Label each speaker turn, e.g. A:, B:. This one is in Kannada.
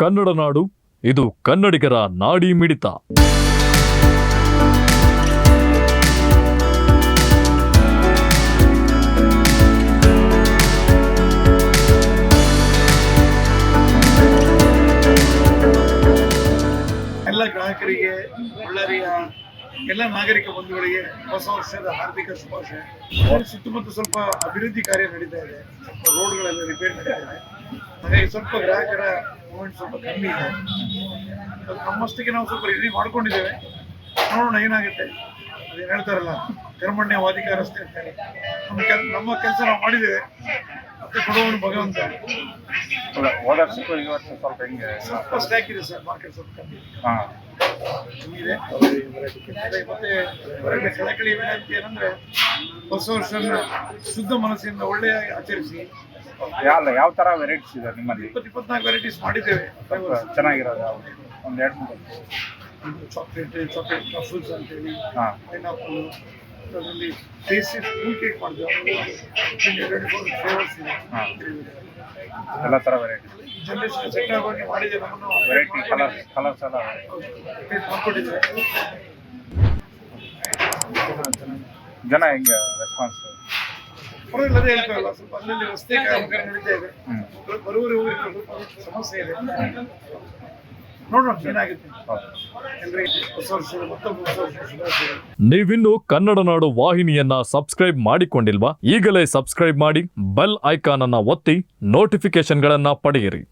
A: ಕನ್ನಡ ನಾಡು, ಇದು ಕನ್ನಡಿಗರ ನಾಡಿ ಮಿಡಿತ.
B: ಎಲ್ಲ ಗ್ರಾಹಕರಿಗೆ, ಒಳ್ಳೆಯ ಎಲ್ಲ ನಾಗರಿಕ ಬಂಧುಗಳಿಗೆ ಹೊಸ ವರ್ಷದ ಹಾರ್ದಿಕ ಶುಭಾಶಯ. ಸುತ್ತಮುತ್ತ ಸ್ವಲ್ಪ ಅಭಿವೃದ್ಧಿ ಕಾರ್ಯ ನಡೀತಾ ಇದೆ, ರೋಡ್ಗಳೆಲ್ಲ ರಿಪೇರ್ ನಡೀತಾ ಇದೆ. ಹಾಗಾಗಿ ಸ್ವಲ್ಪ ಗ್ರಾಹಕರ ಮೂವ್ಮೆಂಟ್ ಸ್ವಲ್ಪ ಕಮ್ಮಿ ಇದೆ. ನಮ್ಮಷ್ಟಿಗೆ ನಾವು ಸ್ವಲ್ಪ ರೆಡಿ ಮಾಡ್ಕೊಂಡಿದ್ದೇವೆ, ನೋಡೋಣ ಏನಾಗುತ್ತೆ. ಅದೇನು ಹೇಳ್ತಾರಲ್ಲ, ಕರ್ಮಣ್ಯವಾಧಿಕಾರಸ್ಥೆ ಅಂತಾರೆ. ನಮ್ಮ ಕೆಲಸ ನಾವು ಮಾಡಿದ್ದೇವೆ, ಮತ್ತೆ ಕೊಡುವವನು ಭಗವಂತ.
C: ಹೋದ ವರ್ಷಕ್ಕೂ ಈ ವರ್ಷ ಸ್ವಲ್ಪ ಹೆಂಗೆ
B: ಸ್ವಲ್ಪ ಸ್ಟ್ಯಾಕ್ ಇದೆ ಸರ್, ಮಾರ್ಕೆಟ್ ಸ್ವಲ್ಪ ಕಮ್ಮಿ ಇದೆ. ಮತ್ತೆ ಹೊರಗೆ ಕಳಕಳಿ ವಿನಂತಿ ಏನಂದ್ರೆ, ಹೊಸ ವರ್ಷನ ಶುದ್ಧ ಮನಸ್ಸಿಂದ ಒಳ್ಳೆಯ ಆಚರಿಸಿ.
C: ಯಾವ ತರ ವೆರೈಟೀಸ್ ಇದೆ ನಿಮ್ಮಲ್ಲಿ?
B: 24 ವೆರೈಟೀಸ್ ಮಾಡಿದ್ದೇವೆ.
C: ಚೆನ್ನಾಗಿರೋದು ಒಂದು 2-3
B: ಚಾಕ್ಲೇಟ್ ಟ್ರಫಲ್ಸ್ ಅಂತೇಳಿ, ಪೈನಾಪಲ್, ಅದರಲ್ಲಿ ಟೇಸ್ಟಿ ಕೂಲ್ ಕೇಕ್ ಮಾಡಿದ್ದೇವೆ. 24 ಫ್ಲೇವರ್ಸ್ ಇದೆ.
C: ಎಲ್ಲ ತರ ವೆರೈಟೀಸ್
B: ಜನರೇಷನ್ ಸೆಟ್ ಆಗಿ ಮಾಡಿದ್ದೇವೆ. ನಮ್ಮನ್ನು
C: ವೆರೈಟಿ ಕಲರ್ಸ್ ಎಲ್ಲ
B: ಮಾಡ್ಕೊಂಡಿದ್ದೇವೆ.
C: ಜನ ಹೆಂಗೆ ರೆಸ್ಪಾನ್ಸ್?
B: ಪರವಾಗಿಲ್ಲದೆ ಹೇಳ್ತಾರಲ್ಲ, ಸ್ವಲ್ಪ ಅಲ್ಲಲ್ಲಿ ರಸ್ತೆ ಕಾಮಗಾರಿ ನಡೀತಾ ಇದೆ, ಬರುವವರೆ ಹೋಗಿ ಸಮಸ್ಯೆ ಇದೆ. ನೋಡೋಣ ಏನಾಗುತ್ತೆ. ಎಲ್ಲರಿಗೆ ಹೊಸ ವರ್ಷದ ಮತ್ತೊಂದು ಹೊಸ ವರ್ಷ ಶುಭಾಶಯಗಳು.
A: ನೀವಿನ್ನು ಕನ್ನಡ ನಾಡು ವಾಹಿನಿಯನ್ನ ಸಬ್ಸ್ಕ್ರೈಬ್ ಮಾಡಿಕೊಂಡಿಲ್ವಾ? ಈಗಲೇ ಸಬ್ಸ್ಕ್ರೈಬ್ ಮಾಡಿ, ಬೆಲ್ ಐಕಾನ್ ಅನ್ನ ಒತ್ತಿ ನೋಟಿಫಿಕೇಶನ್ಗಳನ್ನ ಪಡೆಯಿರಿ.